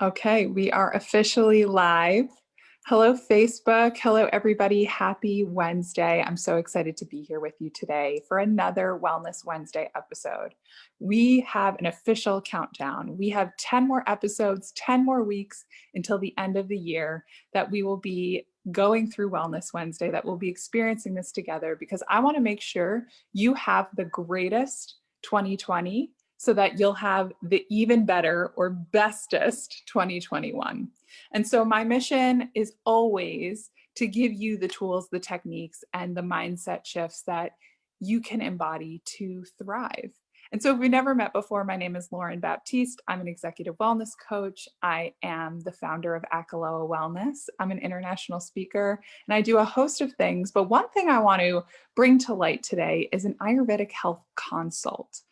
Okay, we are officially live. Hello, Facebook. Hello, everybody. Happy Wednesday. I'm so excited to be here with you today for another Wellness Wednesday episode. We have an official countdown. We have 10 more episodes, 10 more weeks until the end of the year that we will be going through Wellness Wednesday, that we'll be experiencing this together because I want to make sure you have the greatest 2020 so that you'll have the even better or bestest 2021. And so my mission is always to give you the tools, the techniques, and the mindset shifts that you can embody to thrive. And so if we've never met before, my name is Lauren Baptiste. I'm an executive wellness coach. I am the founder of Acheloa Wellness. I'm an international speaker and I do a host of things. But one thing I want to bring to light today is an Ayurvedic health consult.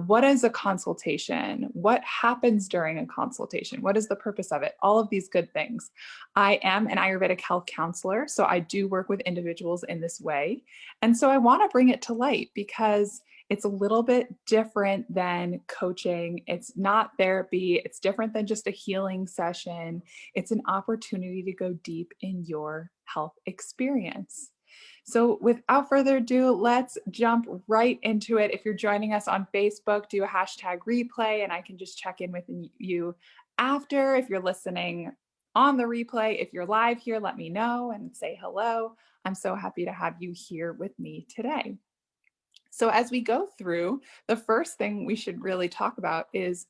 What is a consultation? What happens during a consultation? What is the purpose of it? All of these good things. I am an Ayurvedic health counselor, so I do work with individuals in this way. And so I want to bring it to light because it's a little bit different than coaching. It's not therapy. It's different than just a healing session. It's an opportunity to go deep in your health experience. So without further ado, let's jump right into it. If you're joining us on Facebook, do a hashtag replay and I can just check in with you after. If you're listening on the replay, if you're live here, let me know and say hello. I'm so happy to have you here with me today. So as we go through, the first thing we should really talk about is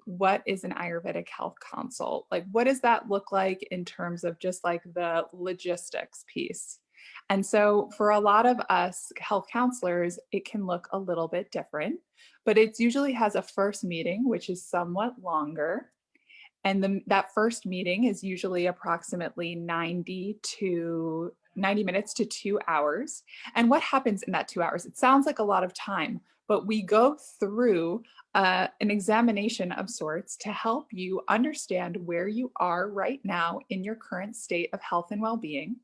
what is an Ayurvedic health consult? Like, what does that look like in terms of just like the logistics piece? And so for a lot of us health counselors, it can look a little bit different, but it usually has a first meeting, which is somewhat longer. And that first meeting is usually approximately 90 minutes to 2 hours. And what happens in that 2 hours? It sounds like a lot of time, but we go through an examination of sorts to help you understand where you are right now in your current state of health and well-being.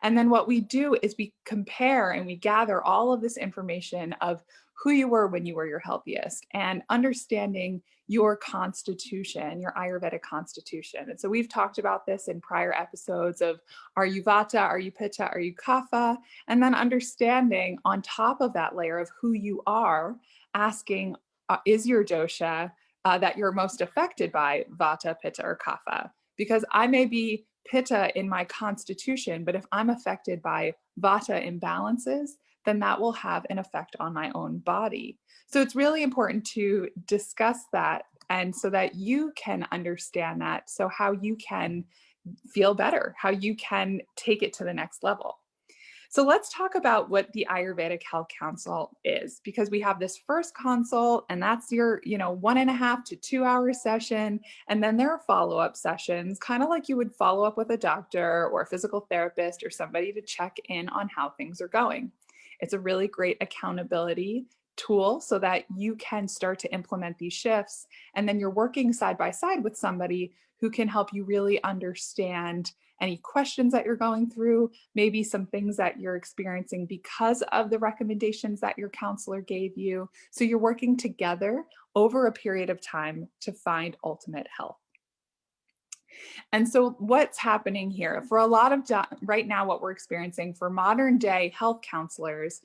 And then what we do is we compare and we gather all of this information of who you were when you were your healthiest and understanding your constitution, your Ayurvedic constitution. And so we've talked about this in prior episodes of, are you Vata, are you Pitta, are you Kapha? And then understanding on top of that layer of who you are, asking, is your dosha that you're most affected by Vata, Pitta, or Kapha? Because I may be Pitta in my constitution, but if I'm affected by Vata imbalances, then that will have an effect on my own body. So it's really important to discuss that and so that you can understand that. So how you can feel better, how you can take it to the next level. So let's talk about what the Ayurvedic Health Consult is, because we have this first consult and that's your, 1.5 to 2 hour session. And then there are follow-up sessions, kind of like you would follow up with a doctor or a physical therapist or somebody to check in on how things are going. It's a really great accountability tool so that you can start to implement these shifts. And then you're working side by side with somebody who can help you really understand any questions that you're going through, maybe some things that you're experiencing because of the recommendations that your counselor gave you. So you're working together over a period of time to find ultimate health. And so what's happening here for a lot of right now, what we're experiencing for modern day health counselors,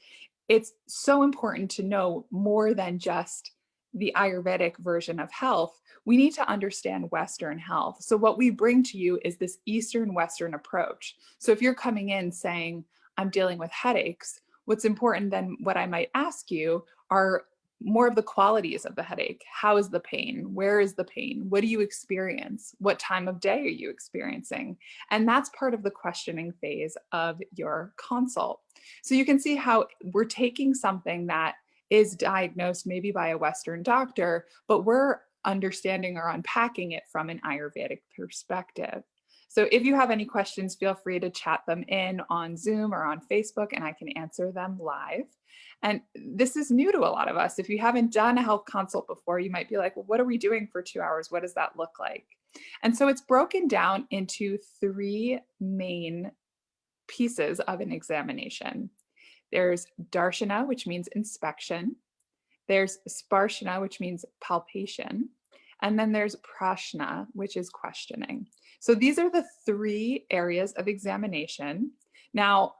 it's so important to know more than just the Ayurvedic version of health. We need to understand Western health. So what we bring to you is this Eastern Western approach. So if you're coming in saying, I'm dealing with headaches, what's important then what I might ask you are more of the qualities of the headache. How is the pain? Where is the pain? What do you experience? What time of day are you experiencing? And that's part of the questioning phase of your consult. So you can see how we're taking something that is diagnosed maybe by a Western doctor, but we're understanding or unpacking it from an Ayurvedic perspective. So if you have any questions, feel free to chat them in on Zoom or on Facebook and I can answer them live. And this is new to a lot of us. If you haven't done a health consult before, you might be like, well, what are we doing for 2 hours? What does that look like? And so it's broken down into 3 main pieces of an examination. There's darshana, which means inspection. There's sparshana, which means palpation. And then there's prashna, which is questioning. So these are the three areas of examination. Now,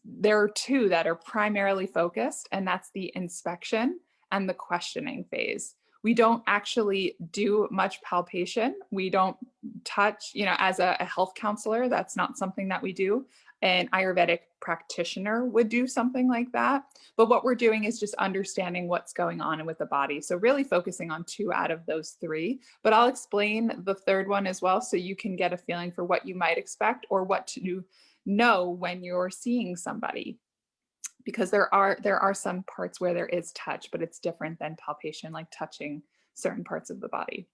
there are two that are primarily focused, and that's the inspection and the questioning phase. We don't actually do much palpation. We don't touch, as a health counselor, that's not something that we do. An Ayurvedic practitioner would do something like that. But what we're doing is just understanding what's going on with the body. So really focusing on two out of those three. But I'll explain the third one as well, so you can get a feeling for what you might expect or what to know when you're seeing somebody, because there are some parts where there is touch, but it's different than palpation, like touching certain parts of the body.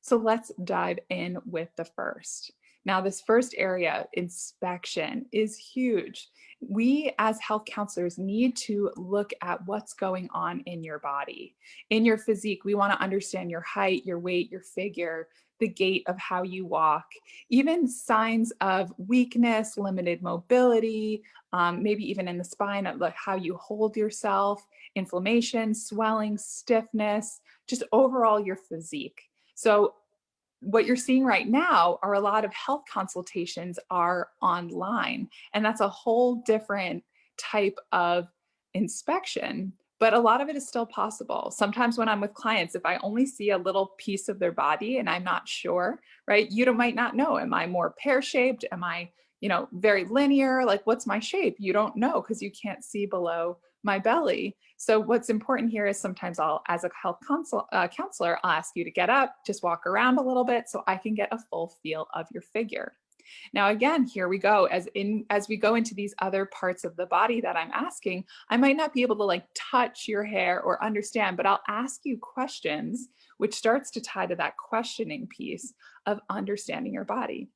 So let's dive in with the first. Now, this first area, inspection, is huge. We as health counselors need to look at what's going on in your body, in your physique. We want to understand your height, your weight, your figure, the gait of how you walk, even signs of weakness, limited mobility, maybe even in the spine, of like how you hold yourself, inflammation, swelling, stiffness, just overall your physique. So what you're seeing right now are a lot of health consultations are online, and that's a whole different type of inspection, but a lot of it is still possible. Sometimes when I'm with clients, if I only see a little piece of their body and I'm not sure, right? Might not know, am I more pear-shaped? Am I, very linear? Like, what's my shape? You don't know because you can't see below my belly. So what's important here is sometimes as a health counselor, I'll ask you to get up, just walk around a little bit so I can get a full feel of your figure. Now, again, here we go. As we go into these other parts of the body that I'm asking, I might not be able to like touch your hair or understand, but I'll ask you questions, which starts to tie to that questioning piece of understanding your body.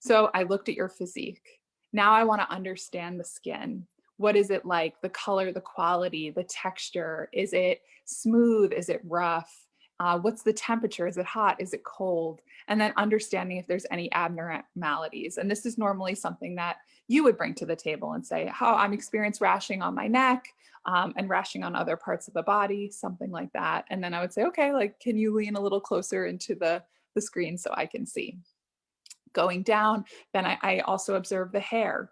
So I looked at your physique. Now I want to understand the skin. What is it like? The color, the quality, the texture. Is it smooth? Is it rough? What's the temperature? Is it hot? Is it cold? And then understanding if there's any abnormalities. And this is normally something that you would bring to the table and say, "Oh, I'm experiencing rashing on my neck and rashing on other parts of the body," something like that. And then I would say, "Okay, like, can you lean a little closer into the screen so I can see?" Going down, then I also observe the hair,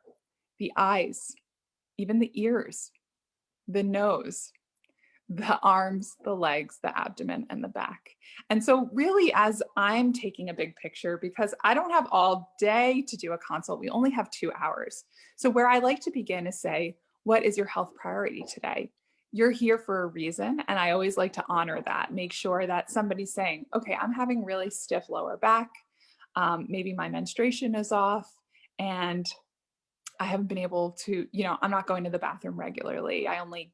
the eyes, even the ears, the nose, the arms, the legs, the abdomen, and the back. And so really, as I'm taking a big picture, because I don't have all day to do a consult, we only have 2 hours. So where I like to begin is say, what is your health priority today? You're here for a reason. And I always like to honor that. Make sure that somebody's saying, okay, I'm having really stiff lower back. Maybe my menstruation is off and I haven't been able to, I'm not going to the bathroom regularly. I only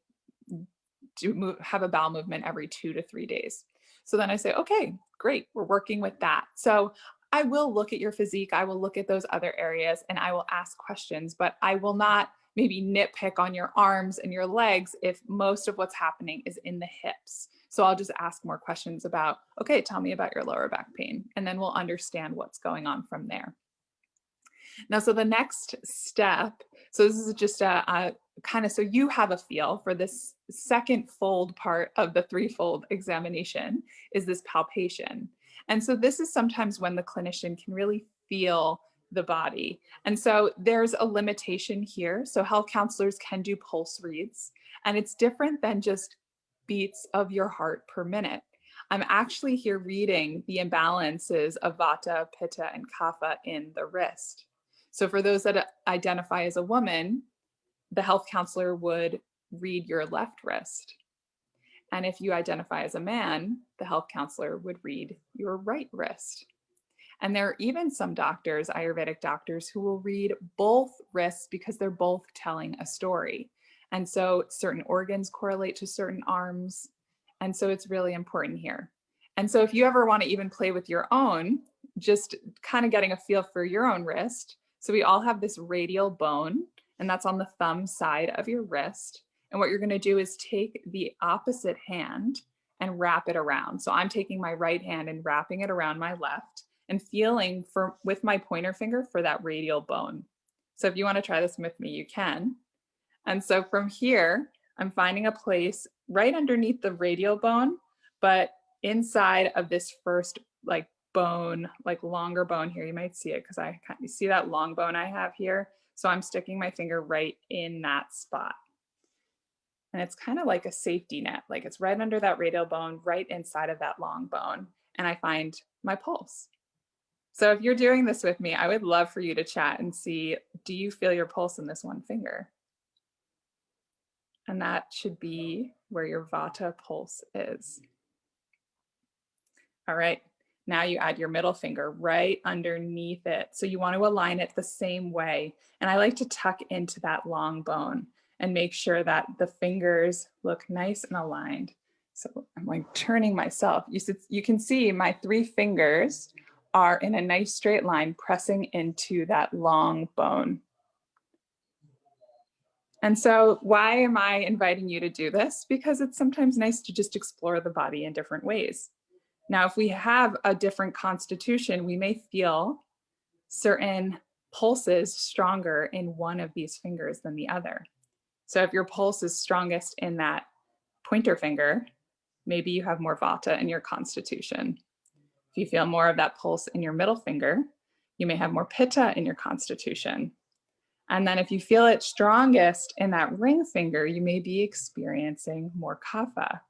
have a bowel movement every 2 to 3 days. So then I say, okay, great, we're working with that. So I will look at your physique, I will look at those other areas, and I will ask questions, but I will not maybe nitpick on your arms and your legs if most of what's happening is in the hips. So I'll just ask more questions about, okay, tell me about your lower back pain, and then we'll understand what's going on from there. Now, so the next step, so this is just a kind of, so you have a feel for this second fold part of the threefold examination, is this palpation. And so this is sometimes when the clinician can really feel the body. And so there's a limitation here. So health counselors can do pulse reads, and it's different than just beats of your heart per minute. I'm actually here reading the imbalances of vata, pitta, and kapha in the wrist. So for those that identify as a woman, the health counselor would read your left wrist. And if you identify as a man, the health counselor would read your right wrist. And there are even some doctors, Ayurvedic doctors, who will read both wrists because they're both telling a story. And so certain organs correlate to certain arms. And so it's really important here. And so if you ever want to even play with your own, just kind of getting a feel for your own wrist. So we all have this radial bone, and that's on the thumb side of your wrist. And what you're going to do is take the opposite hand and wrap it around. So I'm taking my right hand and wrapping it around my left and feeling with my pointer finger for that radial bone. So if you want to try this with me, you can. And so from here, I'm finding a place right underneath the radial bone, but inside of this first like bone, like longer bone here. You might see it because you see that long bone I have here. So I'm sticking my finger right in that spot. And it's kind of like a safety net, like it's right under that radial bone, right inside of that long bone. And I find my pulse. So if you're doing this with me, I would love for you to chat and see, do you feel your pulse in this one finger? And that should be where your Vata pulse is. All right, now you add your middle finger right underneath it. So you want to align it the same way. And I like to tuck into that long bone and make sure that the fingers look nice and aligned. So I'm like turning myself. You can see my 3 fingers are in a nice straight line pressing into that long bone. And so why am I inviting you to do this? Because it's sometimes nice to just explore the body in different ways. Now, if we have a different constitution, we may feel certain pulses stronger in one of these fingers than the other. So if your pulse is strongest in that pointer finger, maybe you have more Vata in your constitution. If you feel more of that pulse in your middle finger, you may have more Pitta in your constitution. And then if you feel it strongest in that ring finger, you may be experiencing more Kapha.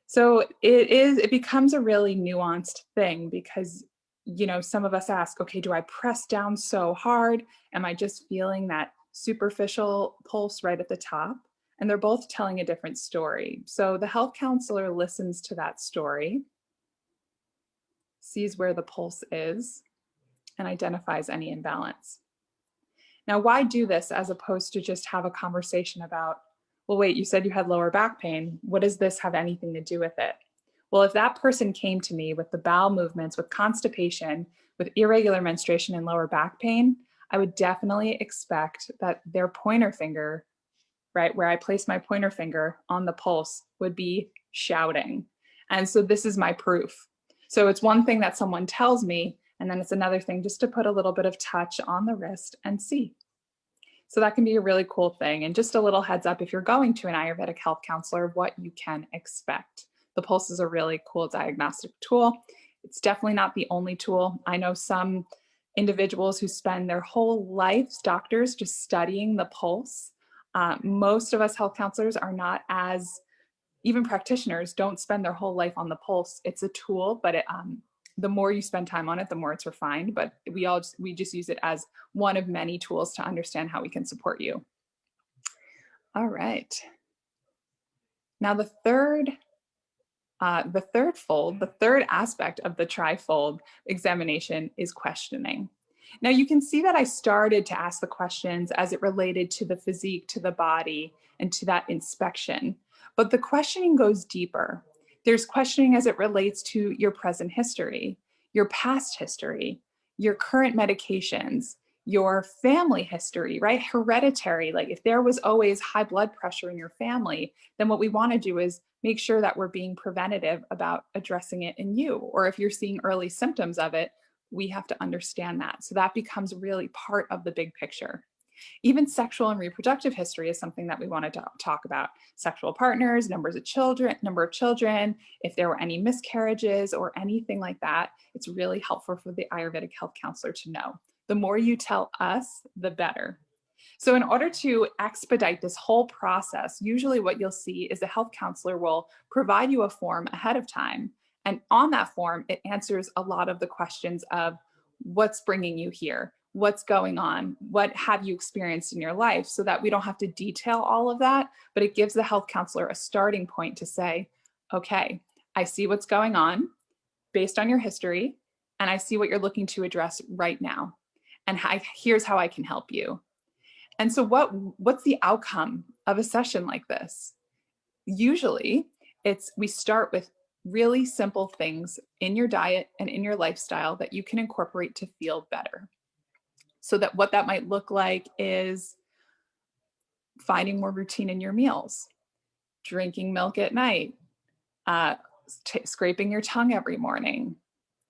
So it becomes a really nuanced thing because, some of us ask, okay, do I press down so hard? Am I just feeling that superficial pulse right at the top? And they're both telling a different story. So the health counselor listens to that story, sees where the pulse is, and identifies any imbalance. Now, why do this as opposed to just have a conversation about, well, wait, you said you had lower back pain. What does this have anything to do with it? Well, if that person came to me with the bowel movements, with constipation, with irregular menstruation and lower back pain, I would definitely expect that their pointer finger, right, where I place my pointer finger on the pulse, would be shouting. And so this is my proof. So it's one thing that someone tells me, and then it's another thing just to put a little bit of touch on the wrist and see. So that can be a really cool thing. And just a little heads up, if you're going to an Ayurvedic health counselor, what you can expect. The pulse is a really cool diagnostic tool. It's definitely not the only tool. I know some individuals who spend their whole lives, doctors, just studying the pulse. Most of us health counselors are not as, even practitioners don't spend their whole life on the pulse. It's a tool, but the more you spend time on it, the more it's refined, but we just use it as one of many tools to understand how we can support you. All right. Now the third aspect of the trifold examination is questioning. Now you can see that I started to ask the questions as it related to the physique, to the body, and to that inspection, but the questioning goes deeper. There's questioning as it relates to your present history, your past history, your current medications, your family history, right? Hereditary, like if there was always high blood pressure in your family, then what we want to do is make sure that we're being preventative about addressing it in you. Or if you're seeing early symptoms of it, we have to understand that. So that becomes really part of the big picture. Even sexual and reproductive history is something that we want to talk about. Sexual partners, number of children, if there were any miscarriages or anything like that, it's really helpful for the Ayurvedic health counselor to know. The more you tell us, the better. So in order to expedite this whole process, usually what you'll see is the health counselor will provide you a form ahead of time. And on that form, it answers a lot of the questions of what's bringing you here, what's going on, what have you experienced in your life, so that we don't have to detail all of that, but it gives the health counselor a starting point to say, okay, I see what's going on based on your history, and I see what you're looking to address right now. And here's how I can help you. And so what's the outcome of a session like this? Usually we start with really simple things in your diet and in your lifestyle that you can incorporate to feel better. So that what that might look like is finding more routine in your meals, drinking milk at night, scraping your tongue every morning,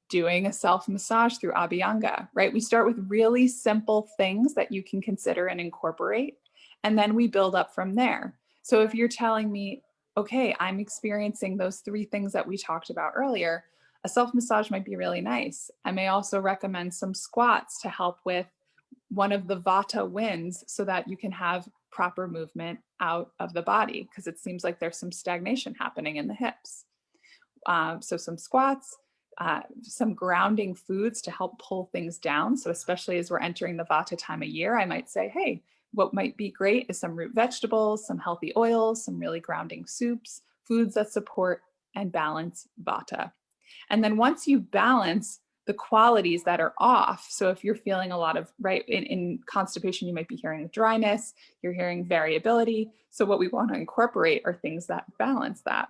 doing a self-massage through Abhyanga, right? We start with really simple things that you can consider and incorporate, and then we build up from there. So if you're telling me, okay, I'm experiencing those three things that we talked about earlier. A self massage might be really nice. I may also recommend some squats to help with one of the vata winds so that you can have proper movement out of the body because it seems like there's some stagnation happening in the hips. So some squats, some grounding foods to help pull things down. So especially as we're entering the vata time of year, I might say, hey, what might be great is some root vegetables, some healthy oils, some really grounding soups, foods that support and balance vata. And then once you balance the qualities that are off, so if you're feeling a lot of, right, in constipation, you might be hearing dryness, you're hearing variability. So what we want to incorporate are things that balance that.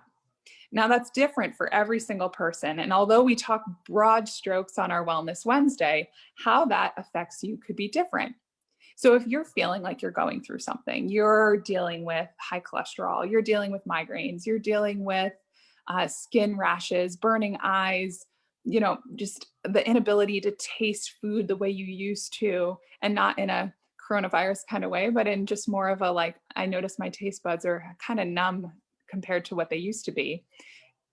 Now, that's different for every single person. And although we talk broad strokes on our Wellness Wednesday, how that affects you could be different. So if you're feeling like you're going through something, you're dealing with high cholesterol, you're dealing with migraines, you're dealing with skin rashes, burning eyes, just the inability to taste food the way you used to, and not in a coronavirus kind of way, but in just more of a like, I notice my taste buds are kind of numb compared to what they used to be.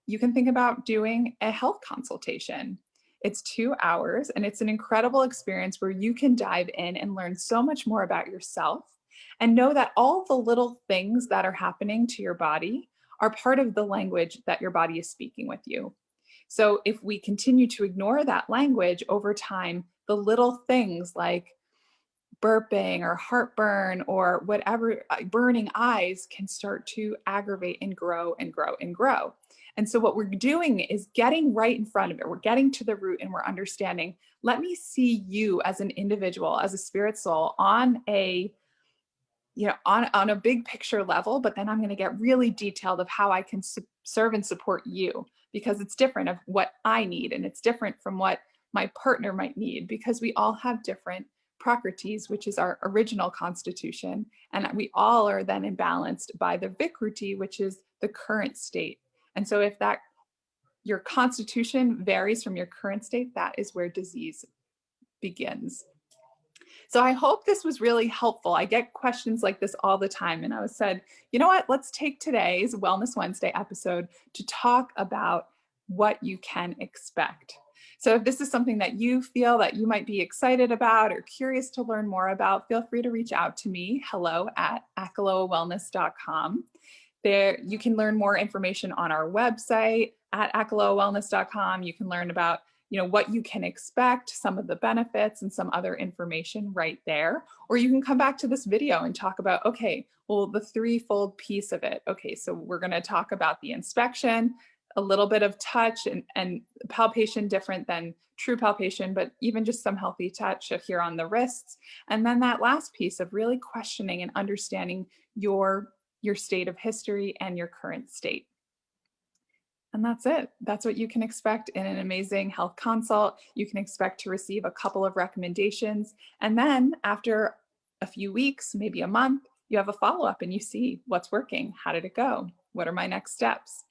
You can think about doing a health consultation. It's 2 hours and it's an incredible experience where you can dive in and learn so much more about yourself and know that all the little things that are happening to your body are part of the language that your body is speaking with you. So if we continue to ignore that language over time, the little things like burping or heartburn or whatever, burning eyes can start to aggravate and grow and grow and grow. And so what we're doing is getting right in front of it. We're getting to the root and we're understanding, let me see you as an individual, as a spirit soul on a, on a big picture level, but then I'm going to get really detailed of how I can serve and support you, because it's different of what I need and it's different from what my partner might need, because we all have different prakritis, which is our original constitution, and we all are then imbalanced by the vikruti, which is the current state. And so if that your constitution varies from your current state, that is where disease begins. So I hope this was really helpful. I get questions like this all the time. And I said, you know what, let's take today's Wellness Wednesday episode to talk about what you can expect. So if this is something that you feel that you might be excited about or curious to learn more about, feel free to reach out to me, hello@acheloawellness.com. There, you can learn more information on our website at acheloawellness.com. You can learn about what you can expect, some of the benefits and some other information right there. Or you can come back to this video and talk about, okay, well, the threefold piece of it. Okay, so we're going to talk about the inspection, a little bit of touch and palpation, different than true palpation, but even just some healthy touch here on the wrists. And then that last piece of really questioning and understanding your state of history and your current state. And that's it. That's what you can expect in an amazing health consult. You can expect to receive a couple of recommendations. And then after a few weeks, maybe a month, you have a follow-up and you see what's working. How did it go? What are my next steps?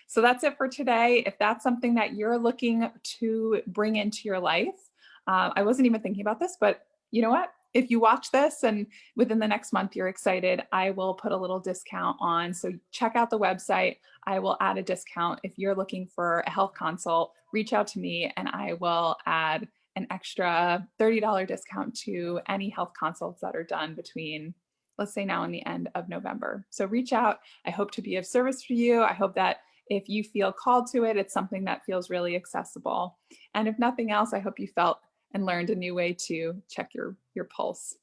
So that's it for today. If that's something that you're looking to bring into your life, I wasn't even thinking about this, but you know what? If you watch this and within the next month you're excited, I will put a little discount on. So check out the website. I will add a discount. If you're looking for a health consult, reach out to me and I will add an extra $30 discount to any health consults that are done between, let's say, now and the end of November. So reach out. I hope to be of service for you. I hope that if you feel called to it, it's something that feels really accessible. And if nothing else, I hope you felt and learned a new way to check your pulse.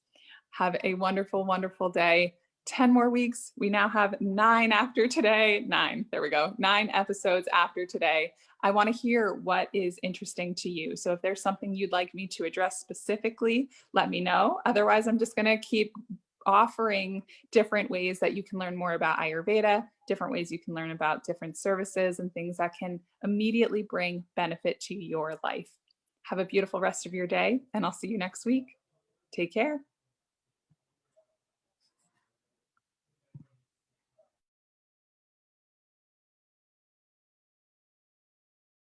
Have a wonderful, wonderful day. 10 more weeks. We now have 9 after today. 9, there we go. 9 episodes after today. I want to hear what is interesting to you. So if there's something you'd like me to address specifically, let me know. Otherwise, I'm just going to keep offering different ways that you can learn more about Ayurveda, different ways you can learn about different services and things that can immediately bring benefit to your life. Have a beautiful rest of your day, and I'll see you next week. Take care.